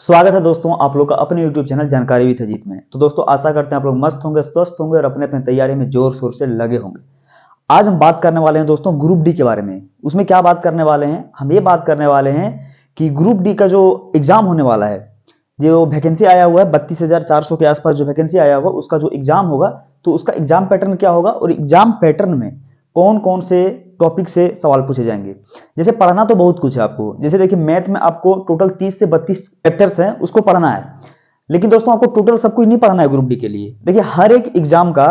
स्वागत है दोस्तों आप लोग का अपने YouTube चैनल जानकारी विद अजीत में। तो दोस्तों आशा करते हैं आप लोग मस्त होंगे, स्वस्थ होंगे और अपने अपने तैयारी में जोर शोर से लगे होंगे। आज हम बात करने वाले हैं दोस्तों ग्रुप डी के बारे में। उसमें क्या बात करने वाले हैं, हम ये बात करने वाले हैं कि ग्रुप डी का जो एग्जाम होने वाला है, जो वैकेंसी आया हुआ है 32,400 के आसपास जो वैकेंसी आया हुआ, उसका जो एग्जाम होगा तो उसका एग्जाम पैटर्न क्या होगा और एग्जाम पैटर्न में कौन कौन से टॉपिक से सवाल पूछे जाएंगे। जैसे पढ़ना तो बहुत कुछ है आपको, जैसे देखिए मैथ में आपको टोटल 30 से 32 चैप्टर्स हैं, उसको पढ़ना है। लेकिन दोस्तों आपको टोटल सब कुछ नहीं पढ़ना है ग्रुप डी के लिए। देखिए हर एक एग्जाम का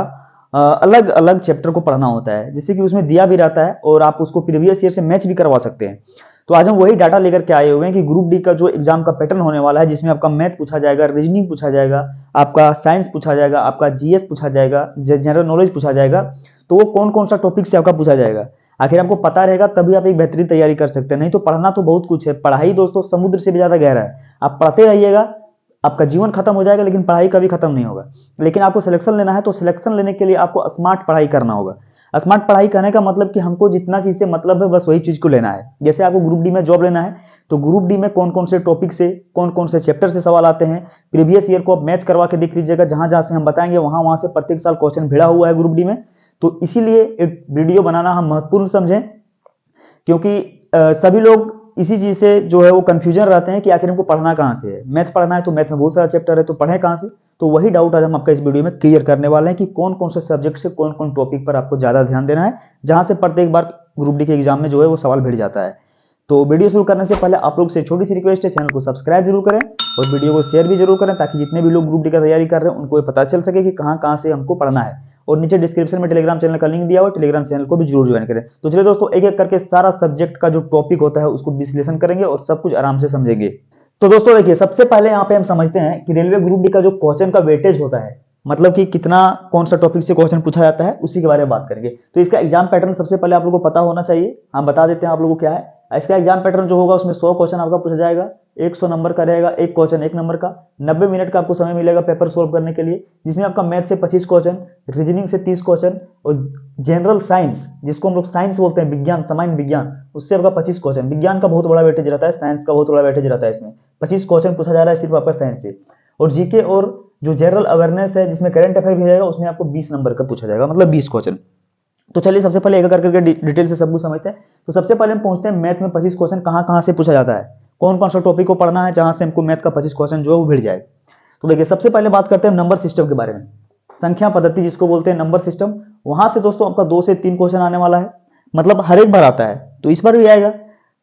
अलग अलग चैप्टर को पढ़ना होता है, जैसे कि उसमें दिया भी रहता है और आप उसको प्रीवियस ईयर से मैच भी करवा सकते हैं। तो आज हम वही डाटा लेकर के आए हुए हैं कि ग्रुप डी का जो एग्जाम का पैटर्न होने वाला है, जिसमें आपका मैथ पूछा जाएगा, रीजनिंग पूछा जाएगा, आपका साइंस पूछा जाएगा, आपका जीएस पूछा जाएगा, जनरल नॉलेज पूछा जाएगा। तो वो कौन कौन सा टॉपिक से आपका पूछा जाएगा, आखिर आपको पता रहेगा तभी आप एक बेहतरीन तैयारी कर सकते हैं। नहीं तो पढ़ना तो बहुत कुछ है, पढ़ाई दोस्तों समुद्र से भी ज्यादा गहरा है। आप पढ़ते रहिएगा, आपका जीवन खत्म हो जाएगा लेकिन पढ़ाई कभी खत्म नहीं होगा। लेकिन आपको सिलेक्शन लेना है तो सिलेक्शन लेने के लिए आपको स्मार्ट पढ़ाई करना होगा। स्मार्ट पढ़ाई करने का मतलब कि हमको जितना चीज से मतलब है बस वही चीज को लेना है। जैसे आपको ग्रुप डी में जॉब लेना है तो ग्रुप डी में कौन कौन से टॉपिक से, कौन कौन से चैप्टर से सवाल आते हैं, प्रीवियस ईयर को आप मैच करवा के देख लीजिएगा। जहां जहां से हम बताएंगे वहां वहां से प्रत्येक साल क्वेश्चन भिड़ा हुआ है ग्रुप डी में। तो इसीलिए एक वीडियो बनाना हम महत्वपूर्ण समझें, क्योंकि सभी लोग इसी चीज से जो है वो कंफ्यूजन रहते हैं कि आखिर हमको पढ़ना कहाँ से है। मैथ पढ़ना है तो मैथ में बहुत सारा चैप्टर है, तो पढ़े कहाँ से। तो वही डाउट आज हम आपका इस वीडियो में क्लियर करने वाले हैं कि कौन कौन से सब्जेक्ट से कौन कौन टॉपिक पर आपको ज्यादा ध्यान देना है, जहां से प्रत्येक बार ग्रुप डी के एग्जाम में जो है वो सवाल भिड़ जाता है। तो वीडियो शुरू करने से पहले आप लोग से छोटी सी रिक्वेस्ट है, चैनल को सब्सक्राइब जरूर करें और वीडियो को शेयर भी जरूर करें, ताकि जितने भी लोग ग्रुप डी का तैयारी कर रहे हैं उनको पता चल सके कि कहाँ कहाँ से हमको पढ़ना है। और नीचे डिस्क्रिप्शन में टेलीग्राम चैनल का लिंक दिया हुआ, टेलीग्राम चैनल को भी जरूर ज्वाइन करें। तो चलिए दोस्तों एक एक करके सारा सब्जेक्ट का जो टॉपिक होता है उसको विश्लेषण करेंगे और सब कुछ आराम से समझेंगे। तो दोस्तों देखिए सबसे पहले यहाँ पे हम समझते हैं कि रेलवे ग्रुप डी का जो क्वेश्चन का वेटेज होता है, मतलब कि कितना कौन सा टॉपिक से क्वेश्चन पूछा जाता है, उसी के बारे में बात करेंगे। तो इसका एग्जाम पैटर्न सबसे पहले आप लोगों को पता होना चाहिए। हम बता देते हैं आप लोगों को क्या है इसका एग्जाम पैटर्न। जो होगा उसमें 100 क्वेश्चन आपका पूछा जाएगा, 100 नंबर का रहेगा, एक क्वेश्चन 1 नंबर का। 90 मिनट का आपको समय मिलेगा पेपर सोल्व करने के लिए, जिसमें आपका मैथ से 25 क्वेश्चन, रीजनिंग से 30 क्वेश्चन और जनरल साइंस, जिसको हम लोग साइंस बोलते हैं, विज्ञान, सामान्य विज्ञान, उससे आपका 25 क्वेश्चन। विज्ञान का बहुत बड़ा वेटेज रहता है, साइंस का बहुत बड़ा वेटेज रहता है। इसमें 25 क्वेश्चन पूछा जा रहा है सिर्फ आपका साइंस से। और जीके और जो जनरल अवेयरनेस है जिसमें करंट अफेयर भी रहेगा, उसमें आपको 20 नंबर का पूछा जाएगा, मतलब 20 क्वेश्चन। तो चलिए सबसे पहले एक करके डिटेल से सब कुछ समझते हैं। तो सबसे पहले हम पहुंचते हैं मैथ में 25 क्वेश्चन कहां कहां से पूछा जाता है, कौन कौन सा टॉपिक को पढ़ना है जहां से हमको मैथ का 25 क्वेश्चन जो है वो भिड़ जाए। तो देखिए सबसे पहले बात करते हैं नंबर सिस्टम के बारे में, संख्या पद्धति जिसको बोलते हैं नंबर सिस्टम। वहां से दोस्तों आपका 2 से 3 क्वेश्चन आने वाला है, मतलब हर एक बार आता है, तो इस बार भी आएगा।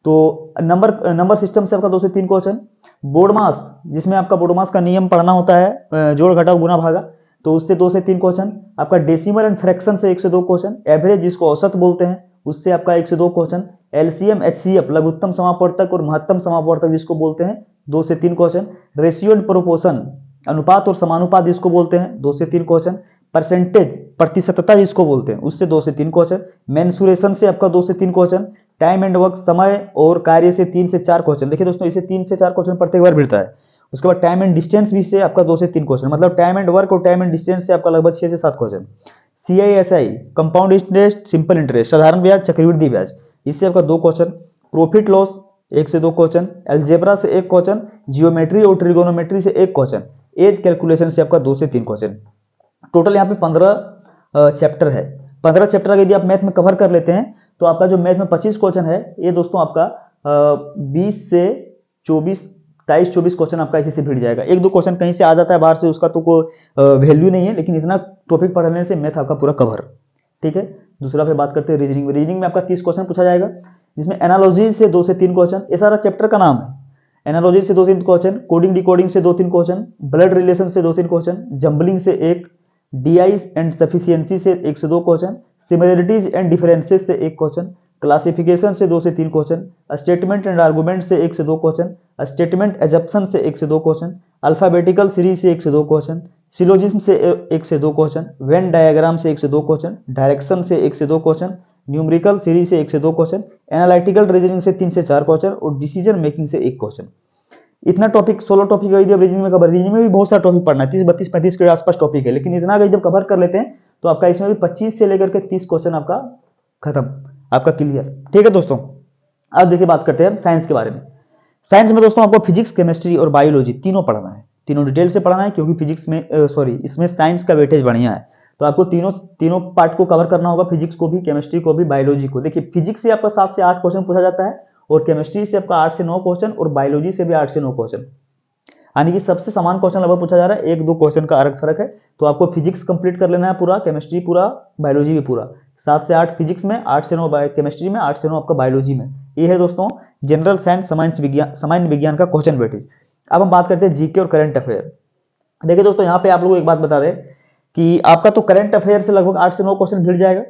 तो नंबर सिस्टम से आपका 2 से 3 क्वेश्चन। बोर्ड मास, जिसमें आपका बोर्ड मास का नियम पढ़ना होता है, जोड़ घटाव गुना भागा, तो उससे 2 से 3 क्वेश्चन। आपका डेसिमल एंड फ्रैक्शन से 1 से 2 क्वेश्चन। एवरेज जिसको औसत बोलते हैं, उससे आपका 1 से 2 क्वेश्चन। एलसीएम एचसीएफ लघुत्तम समापवर्तक और महत्तम समापवर्तक जिसको बोलते हैं, 2 से 3 क्वेश्चन। रेशियो एंड प्रोपोर्शन, अनुपात और समानुपात जिसको बोलते हैं, 2 से 3 क्वेश्चन। परसेंटेज, प्रतिशतता जिसको बोलते हैं, उससे 2 से 3 क्वेश्चन। मेंसुरेशन से आपका 2 से 3 क्वेश्चन। टाइम एंड वर्क, समय और कार्य से 3 से 4 क्वेश्चन। देखिए दोस्तों इसे 3 से 4 क्वेश्चन प्रत्येक बार मिलता है। उसके बाद टाइम एंड डिस्टेंस भी से आपका 2 से 3 क्वेश्चन, मतलब टाइम एंड वर्क और टाइम एंड डिस्टेंस से आपका लगभग 6 से 7 question. CI SI, compound interest, simple interest, साधारण ब्याज, चक्रवृद्धि ब्याज, इससे आपका 2 क्वेश्चन। प्रॉफिट लॉस 1 से 2 क्वेश्चन। अलजेब्रा से 1 क्वेश्चन। जियोमेट्री और ट्रिगोनोमेट्री से 1 क्वेश्चन। एज कैलकुलेशन से आपका 2 से 3 क्वेश्चन। टोटल यहाँ पे 15 चैप्टर है। 15 चैप्टर यदि आप मैथ में कवर कर लेते हैं तो आपका जो मैथ में 25 क्वेश्चन है, ये दोस्तों आपका 20 से 23 क्वेश्चन आपका इसी से भिड़ जाएगा। 1-2 क्वेश्चन कहीं से आ जाता है बाहर से, उसका तो कोई वैल्यू नहीं है, लेकिन इतना टॉपिक पढ़ने से मैथ आपका पूरा कवर। ठीक है। दूसरा फिर बात करते हैं रीजनिंग में। रीजनिंग में आपका 30 क्वेश्चन पूछा जाएगा, जिसमें एनालॉजी से 2 से 3 क्वेश्चन। ये सारा चैप्टर का नाम है। एनालॉजी से 2-3 क्वेश्चन, कोडिंग डिकोडिंग से 2-3 क्वेश्चन, ब्लड रिलेशन से 2-3 क्वेश्चन, जंबलिंग से 1, डीआई एंड सफिशिएंसी से 1 से 2 क्वेश्चन, सिमिलरिटीज एंड डिफरेंसेस से 1 क्वेश्चन, क्लासिफिकेशन से 2 से 3 क्वेश्चन, स्टेटमेंट एंड आर्गुमेंट से 1 से 2 क्वेश्चन, स्टेटमेंट एजप्शन से 1 से 2 क्वेश्चन, अल्फाबेटिकल सीरीज से 1 से 2 क्वेश्चन, सिलोजिज्म से 1 से 2 क्वेश्चन, वेन डायग्राम से 1 से 2 क्वेश्चन, डायरेक्शन से 1 से 2 क्वेश्चन, न्यूमेरिकल सीरीज से 1 से 2 क्वेश्चन, एनालिटिकल रीजनिंग से 3 से 4 क्वेश्चन और डिसीजन मेकिंग से 1 क्वेश्चन। इतना टॉपिक 16 टॉपिक यदि आप रीजनिंग में कवर, रीजनिंग में भी बहुत सारा टॉपिक पढ़ना है, 30, 32, 35 के आसपास टॉपिक है, लेकिन इतना यदि आप कवर कर लेते हैं तो आपका इसमें भी 25 से लेकर के 30 क्वेश्चन आपका खत्म, आपका क्लियर। ठीक है दोस्तों। अब देखिए बात करते हैं हम साइंस के बारे में। साइंस में दोस्तों आपको फिजिक्स, केमिस्ट्री और बायोलॉजी तीनों पढ़ना है, तीनों डिटेल से पढ़ना है, क्योंकि फिजिक्स में इसमें साइंस का वेटेज बढ़िया है। तो आपको तीनों तीनों पार्ट को कवर करना होगा, फिजिक्स को भी, केमिस्ट्री को भी, बायोलॉजी को। देखिए फिजिक्स से आपका 7 से 8 क्वेश्चन पूछा जाता है, और केमिस्ट्री से आपका 8 से 9 क्वेश्चन, और बायोलॉजी से भी 8 से 9 क्वेश्चन, यानी कि सबसे समान क्वेश्चन लगभग पूछा जा रहा है, 1-2 क्वेश्चन का अलग फर्क है। तो आपको फिजिक्स कंप्लीट कर लेना है पूरा, केमिस्ट्री पूरा, बायोलॉजी भी पूरा। 7 से 8 फिजिक्स में, 8 से 9 केमिस्ट्री में, 8 से 9 आपका बायोलॉजी में। ये है दोस्तों जनरल साइंस, सामान्य विज्ञान का क्वेश्चन वेटेज। अब हम बात करते हैं जीके और करंट अफेयर। देखिए दोस्तों यहाँ पे आप लोगों को एक बात बता दें कि आपका तो करंट अफेयर से लगभग 8 से 9 क्वेश्चन भिड़ जाएगा।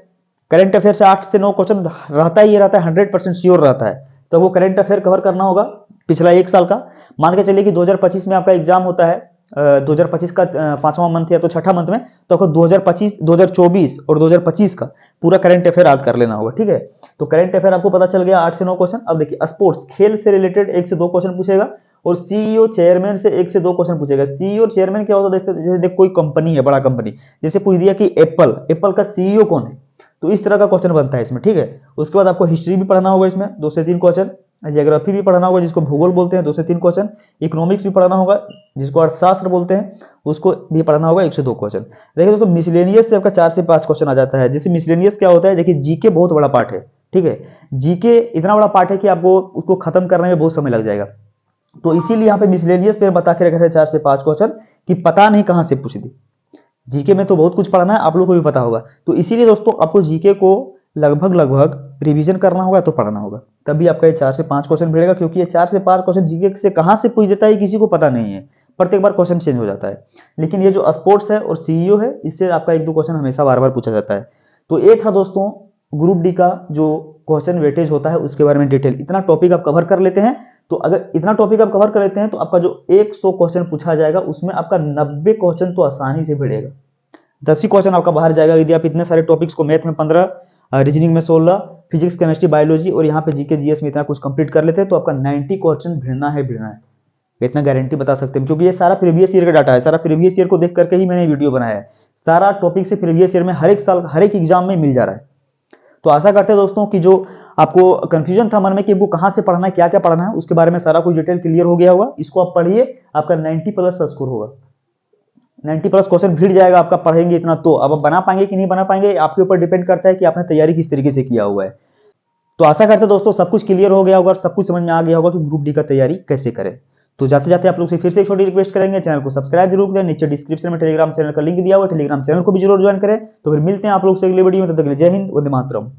करंट अफेयर से 8 से 9 क्वेश्चन रहता ही रहता है, 100% श्योर रहता है। तो वो करंट अफेयर कवर करना होगा पिछला 1 साल का। मान के चलिए कि 2025 में आपका एग्जाम होता है, 2025 का 5वां मंथ या तो 6ठा मंथ में, तो आपको 2025, 2024 और 2025 का पूरा करंट अफेयर याद कर लेना होगा, ठीक है। तो करंट अफेयर आपको पता चल गया 8 से 9 क्वेश्चन। अब देखिए स्पोर्ट्स, खेल से रिलेटेड 1 से 2 क्वेश्चन पूछेगा, और सीईओ चेयरमैन से 1 से 2 क्वेश्चन पूछेगा। सीईओ चेयरमैन क्या होता है, जैसे देख कोई कंपनी है, बड़ा कंपनी, जैसे पूछ दिया कि एप्पल का सीईओ कौन है, तो इस तरह का क्वेश्चन बनता है इसमें, ठीक है। उसके बाद आपको हिस्ट्री भी पढ़ना होगा इसमें, 2 से 3 क्वेश्चन। ज्योग्राफी भी पढ़ना होगा, जिसको भूगोल बोलते हैं, 2 से 3 क्वेश्चन। इकोनॉमिक्स भी पढ़ना होगा, जिसको अर्थशास्त्र बोलते हैं, उसको भी पढ़ना होगा, 1 से 2 क्वेश्चन। देखिए दोस्तों मिसलेनियस से आपका 4 से 5 क्वेश्चन आ जाता है। जैसे मिसलेनियस क्या होता है, देखिए जीके बहुत बड़ा पार्ट है, ठीक है। जीके इतना बड़ा पार्ट है कि आपको उसको खत्म करने में बहुत समय लग जाएगा। तो इसीलिए यहाँ पे मिसलेनियस पे बता के रखे थे 4 से 5 क्वेश्चन, कि पता नहीं कहां से पूछ दी। जीके में तो बहुत कुछ पढ़ना है, आप लोगों को भी पता होगा। तो इसीलिए दोस्तों आपको जीके को लगभग रिवीजन करना होगा, तो पढ़ना होगा, तभी आपका ये 4 से 5 क्वेश्चन मिलेगा। क्योंकि ये 4 से 5 क्वेश्चन जीके से कहां से पूछ देता है किसी को पता नहीं है, प्रत्येक बार क्वेश्चन चेंज हो जाता है। लेकिन ये जो स्पोर्ट्स है और सीईओ है, इससे आपका 1-2 क्वेश्चन हमेशा बार पूछा जाता है। तो ये था दोस्तों ग्रुप डी का जो क्वेश्चन वेटेज होता है, उसके बारे में डिटेल। इतना टॉपिक आप कवर कर लेते हैं, तो अगर इतना टॉपिक आप कवर कर लेते हैं, तो आपका जो 100 क्वेश्चन पूछा जाएगा, उसमें आपका 90 क्वेश्चन तो आसानी से भिड़ेगा। 10 ही क्वेश्चन आपका बाहर जाएगा यदि आप इतने सारे टॉपिक्स को, मैथ में 15, रीजनिंग में 16, फिजिक्स, केमिस्ट्री, बायोलॉजी और यहाँ पे जीके जीएस में इतना कुछ कंप्लीट कर लेते हैं, तो आपका 90 क्वेश्चन भिड़ना है। इतना गारंटी बता सकते हैं, क्योंकि ये सारा प्रीवियस ईयर का डाटा है। सारा प्रीवियस ईयर को देख करके ही मैंने वीडियो बनाया है। सारा टॉपिक से प्रीवियस ईयर में हर एक साल, हर एक एग्जाम में मिल जा रहा है। तो आशा करते हैं दोस्तों कि जो आपको कंफ्यूजन था मन में कि वो कहाँ से पढ़ना है, क्या क्या पढ़ना है, उसके बारे में सारा कुछ डिटेल क्लियर हो गया होगा। इसको आप पढ़िए, आपका 90+ स्कोर होगा। 90+ क्वेश्चन भिड़ जाएगा आपका, पढ़ेंगे इतना। तो अब आप बना पाएंगे कि नहीं बना पाएंगे, आपके ऊपर डिपेंड करता है कि आपने तैयारी किस तरीके से किया हुआ है। तो आशा करते हैं दोस्तों सब कुछ क्लियर हो गया होगा, सब कुछ समझ में आ गया होगा कि ग्रुप डी का तैयारी कैसे करें। तो जाते जाते आप लोग से फिर से एक छोटी रिक्वेस्ट करेंगे, चैनल को सब्सक्राइब जरूर करें। नीचे डिस्क्रिप्शन में टेलीग्राम चैनल का लिंक दिया हुआ है, टेलीग्राम चैनल को भी जरूर ज्वाइन करें। तो फिर मिलते हैं आप लोग से अगले वीडियो में, तब तक के लिए जय हिंद, वंदे मातरम।